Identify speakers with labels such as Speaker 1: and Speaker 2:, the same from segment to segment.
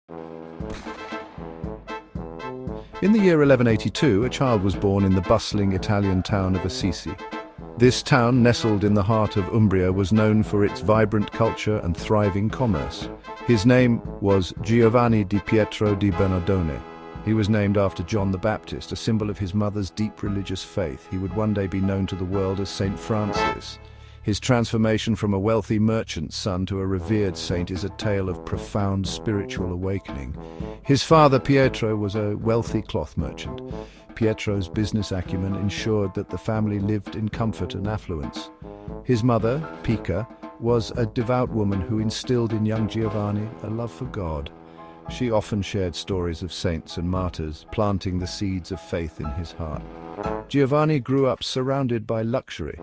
Speaker 1: In the year 1182, a child was born in the bustling Italian town of Assisi. This town, nestled in the heart of Umbria, was known for its vibrant culture and thriving commerce. His name was Giovanni di Pietro di Bernardone. He was named after John the Baptist, a symbol of his mother's deep religious faith. He would one day be known to the world as Saint Francis. His transformation from a wealthy merchant's son to a revered saint is a tale of profound spiritual awakening. His father, Pietro, was a wealthy cloth merchant. Pietro's business acumen ensured that the family lived in comfort and affluence. His mother, Pica, was a devout woman who instilled in young Giovanni a love for God. She often shared stories of saints and martyrs, planting the seeds of faith in his heart. Giovanni grew up surrounded by luxury.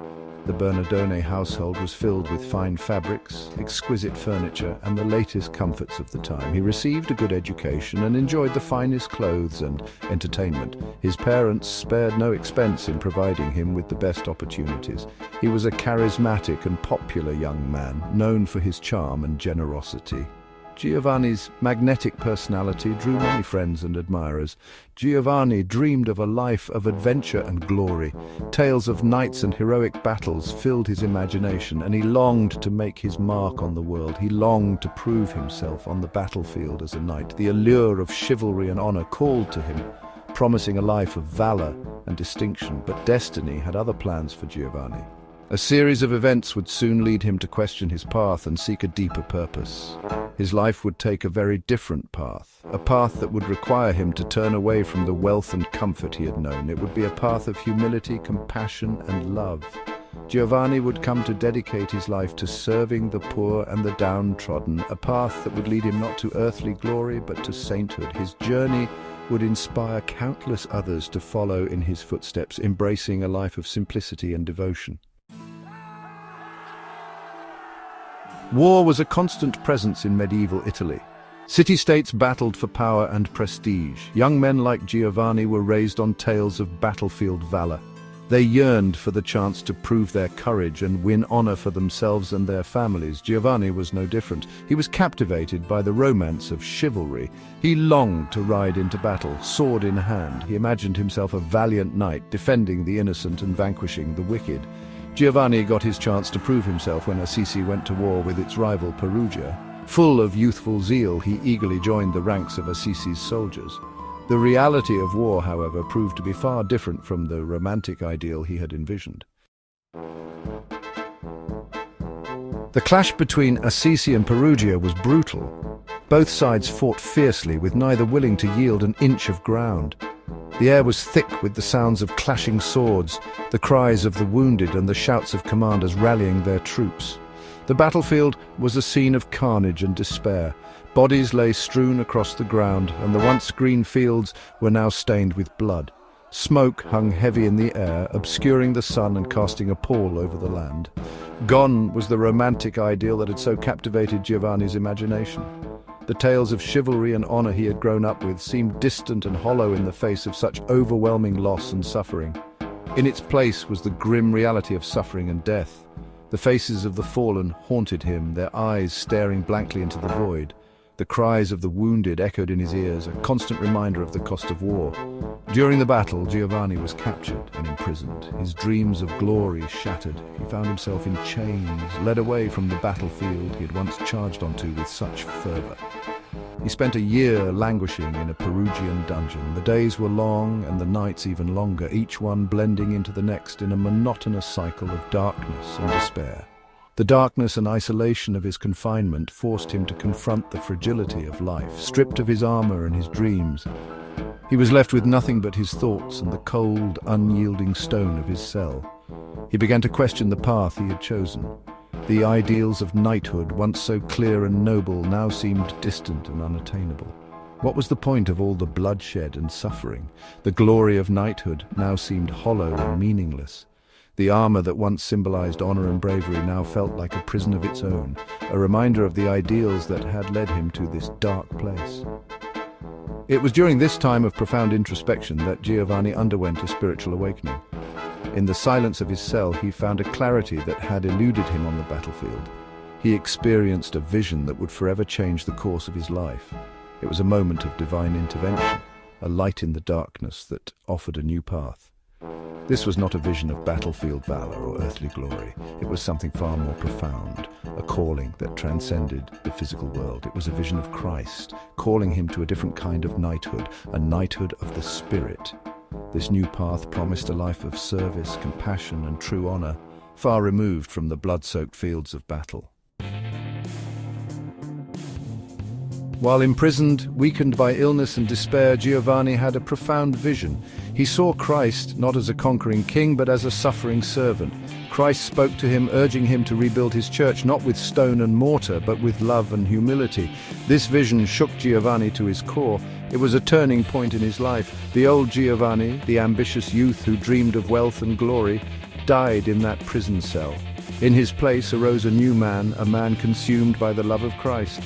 Speaker 1: The Bernardone household was filled with fine fabrics, exquisite furniture, and the latest comforts of the time. He received a good education and enjoyed the finest clothes and entertainment. His parents spared no expense in providing him with the best opportunities. He was a charismatic and popular young man, known for his charm and generosity. Giovanni's magnetic personality drew many friends and admirers. Giovanni dreamed of a life of adventure and glory. Tales of knights and heroic battles filled his imagination, and he longed to make his mark on the world. He longed to prove himself on the battlefield as a knight. The allure of chivalry and honor called to him, promising a life of valor and distinction. But destiny had other plans for Giovanni. A series of events would soon lead him to question his path and seek a deeper purpose. His life would take a very different path, a path that would require him to turn away from the wealth and comfort he had known. It would be a path of humility, compassion, and love. Giovanni would come to dedicate his life to serving the poor and the downtrodden, a path that would lead him not to earthly glory but to sainthood. His journey would inspire countless others to follow in his footsteps, embracing a life of simplicity and devotion. War was a constant presence in medieval Italy. City-states battled for power and prestige. Young men like Giovanni were raised on tales of battlefield valor. They yearned for the chance to prove their courage and win honor for themselves and their families. Giovanni was no different. He was captivated by the romance of chivalry. He longed to ride into battle, sword in hand. He imagined himself a valiant knight, defending the innocent and vanquishing the wicked. Giovanni got his chance to prove himself when Assisi went to war with its rival Perugia. Full of youthful zeal, he eagerly joined the ranks of Assisi's soldiers. The reality of war, however, proved to be far different from the romantic ideal he had envisioned. The clash between Assisi and Perugia was brutal. Both sides fought fiercely, with neither willing to yield an inch of ground. The air was thick with the sounds of clashing swords, the cries of the wounded and the shouts of commanders rallying their troops. The battlefield was a scene of carnage and despair. Bodies lay strewn across the ground, and the once green fields were now stained with blood. Smoke hung heavy in the air, obscuring the sun and casting a pall over the land. Gone was the romantic ideal that had so captivated Giovanni's imagination. The tales of chivalry and honor he had grown up with seemed distant and hollow in the face of such overwhelming loss and suffering. In its place was the grim reality of suffering and death. The faces of the fallen haunted him, their eyes staring blankly into the void. The cries of the wounded echoed in his ears, a constant reminder of the cost of war. During the battle, Giovanni was captured and imprisoned. His dreams of glory shattered. He found himself in chains, led away from the battlefield he had once charged onto with such fervor. He spent a year languishing in a Perugian dungeon. The days were long and the nights even longer, each one blending into the next in a monotonous cycle of darkness and despair. The darkness and isolation of his confinement forced him to confront the fragility of life. Stripped of his armor and his dreams, he was left with nothing but his thoughts and the cold, unyielding stone of his cell. He began to question the path he had chosen. The ideals of knighthood, once so clear and noble, now seemed distant and unattainable. What was the point of all the bloodshed and suffering? The glory of knighthood now seemed hollow and meaningless. The armor that once symbolized honor and bravery now felt like a prison of its own, a reminder of the ideals that had led him to this dark place. It was during this time of profound introspection that Giovanni underwent a spiritual awakening. In the silence of his cell, he found a clarity that had eluded him on the battlefield. He experienced a vision that would forever change the course of his life. It was a moment of divine intervention, a light in the darkness that offered a new path. This was not a vision of battlefield valor or earthly glory. It was something far more profound, a calling that transcended the physical world. It was a vision of Christ, calling him to a different kind of knighthood, a knighthood of the Spirit. This new path promised a life of service, compassion, and true honor, far removed from the blood-soaked fields of battle. While imprisoned, weakened by illness and despair, Giovanni had a profound vision. He saw Christ not as a conquering king, but as a suffering servant. Christ spoke to him, urging him to rebuild his church, not with stone and mortar, but with love and humility. This vision shook Giovanni to his core. It was a turning point in his life. The old Giovanni, the ambitious youth who dreamed of wealth and glory, died in that prison cell. In his place arose a new man, a man consumed by the love of Christ.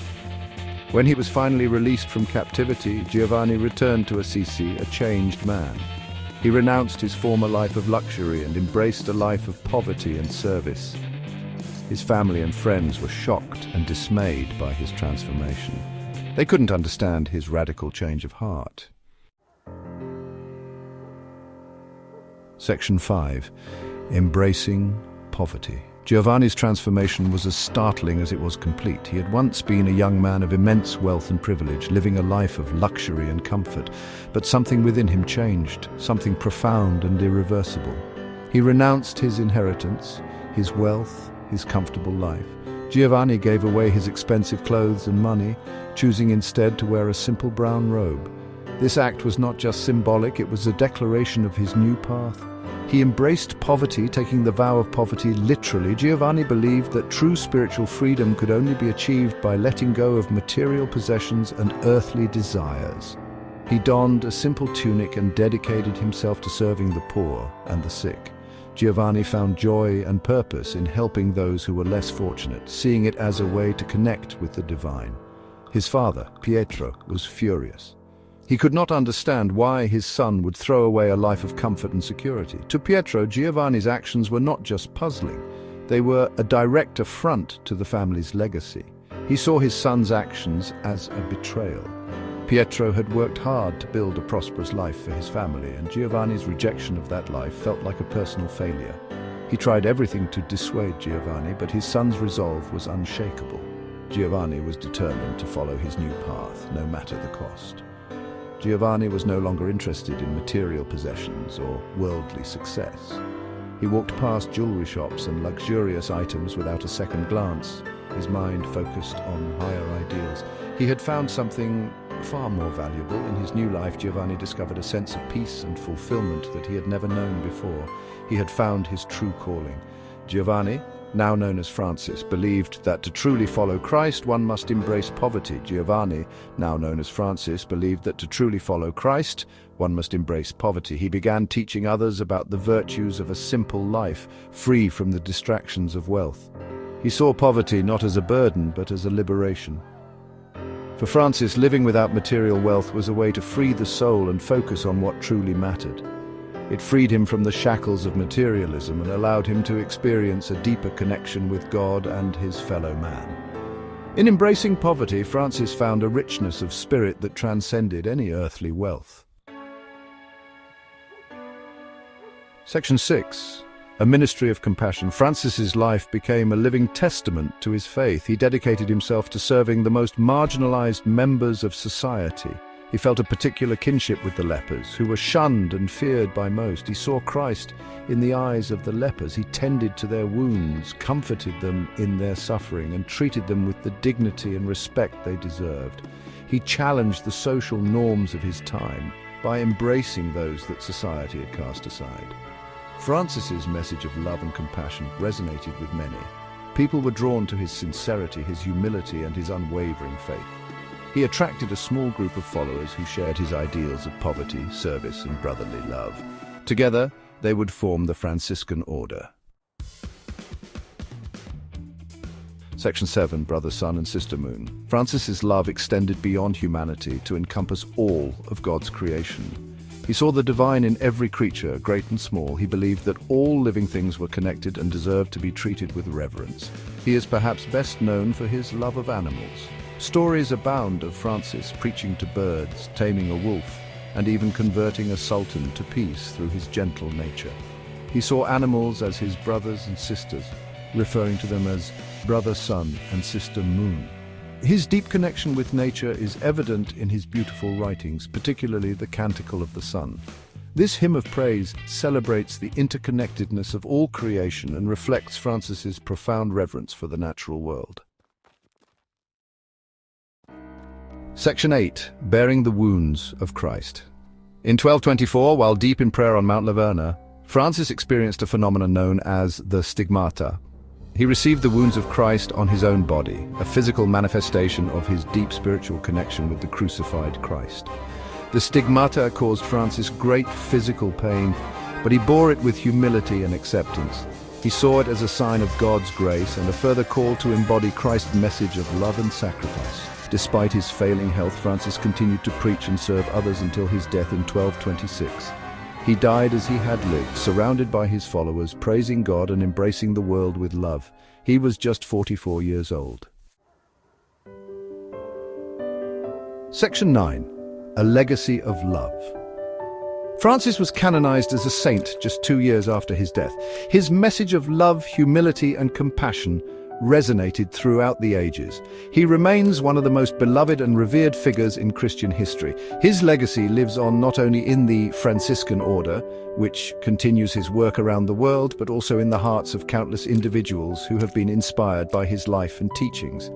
Speaker 1: When he was finally released from captivity, Giovanni returned to Assisi a changed man. He renounced his former life of luxury and embraced a life of poverty and service. His family and friends were shocked and dismayed by his transformation. They couldn't understand his radical change of heart. Section 5. Embracing poverty. Giovanni's transformation was as startling as it was complete. He had once been a young man of immense wealth and privilege, living a life of luxury and comfort. But something within him changed, something profound and irreversible. He renounced his inheritance, his wealth, his comfortable life. Giovanni gave away his expensive clothes and money, choosing instead to wear a simple brown robe. This act was not just symbolic, it was a declaration of his new path. He embraced poverty, taking the vow of poverty literally. Giovanni believed that true spiritual freedom could only be achieved by letting go of material possessions and earthly desires. He donned a simple tunic and dedicated himself to serving the poor and the sick. Giovanni found joy and purpose in helping those who were less fortunate, seeing it as a way to connect with the divine. His father, Pietro, was furious. He could not understand why his son would throw away a life of comfort and security. To Pietro, Giovanni's actions were not just puzzling. They were a direct affront to the family's legacy. He saw his son's actions as a betrayal. Pietro had worked hard to build a prosperous life for his family, and Giovanni's rejection of that life felt like a personal failure. He tried everything to dissuade Giovanni, but his son's resolve was unshakable. Giovanni was determined to follow his new path, no matter the cost. Giovanni was no longer interested in material possessions or worldly success. He walked past jewelry shops and luxurious items without a second glance, his mind focused on higher ideals. He had found something far more valuable. In his new life, Giovanni discovered a sense of peace and fulfillment that he had never known before. He had found his true calling. Giovanni, now known as Francis, believed that to truly follow Christ, one must embrace poverty. Giovanni, now known as Francis, believed that to truly follow Christ, one must embrace poverty. He began teaching others about the virtues of a simple life, free from the distractions of wealth. He saw poverty not as a burden, but as a liberation. For Francis, living without material wealth was a way to free the soul and focus on what truly mattered. It freed him from the shackles of materialism and allowed him to experience a deeper connection with God and his fellow man. In embracing poverty, Francis found a richness of spirit that transcended any earthly wealth. Section 6. A ministry of compassion. Francis's life became a living testament to his faith. He dedicated himself to serving the most marginalized members of society. He felt a particular kinship with the lepers, who were shunned and feared by most. He saw Christ in the eyes of the lepers. He tended to their wounds, comforted them in their suffering, and treated them with the dignity and respect they deserved. He challenged the social norms of his time by embracing those that society had cast aside. Francis's message of love and compassion resonated with many. People were drawn to his sincerity, his humility, and his unwavering faith. He attracted a small group of followers who shared his ideals of poverty, service, and brotherly love. Together, they would form the Franciscan Order. Section 7. Brother Sun and Sister Moon. Francis's love extended beyond humanity to encompass all of God's creation. He saw the divine in every creature, great and small. He believed that all living things were connected and deserved to be treated with reverence. He is perhaps best known for his love of animals. Stories abound of Francis preaching to birds, taming a wolf, and even converting a sultan to peace through his gentle nature. He saw animals as his brothers and sisters, referring to them as brother sun and sister moon. His deep connection with nature is evident in his beautiful writings, particularly the Canticle of the Sun. This hymn of praise celebrates the interconnectedness of all creation and reflects Francis's profound reverence for the natural world. Section 8. Bearing the Wounds of Christ. In 1224, while deep in prayer on Mount Laverna, Francis experienced a phenomenon known as the stigmata. He received the wounds of Christ on his own body, a physical manifestation of his deep spiritual connection with the crucified Christ. The stigmata caused Francis great physical pain, but he bore it with humility and acceptance. He saw it as a sign of God's grace and a further call to embody Christ's message of love and sacrifice. Despite his failing health, Francis continued to preach and serve others until his death in 1226. He died as he had lived, surrounded by his followers, praising God and embracing the world with love. He was just 44 years old. Section 9. A Legacy of Love. Francis was canonized as a saint just 2 years after his death. His message of love, humility, and compassion resonated throughout the ages. He remains one of the most beloved and revered figures in Christian history. His legacy lives on not only in the Franciscan order, which continues his work around the world, but also in the hearts of countless individuals who have been inspired by his life and teachings.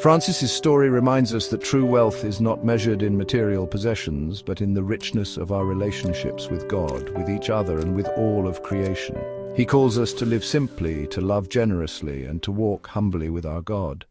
Speaker 1: Francis's story reminds us that true wealth is not measured in material possessions, but in the richness of our relationships with God, with each other, and with all of creation. He calls us to live simply, to love generously, and to walk humbly with our God.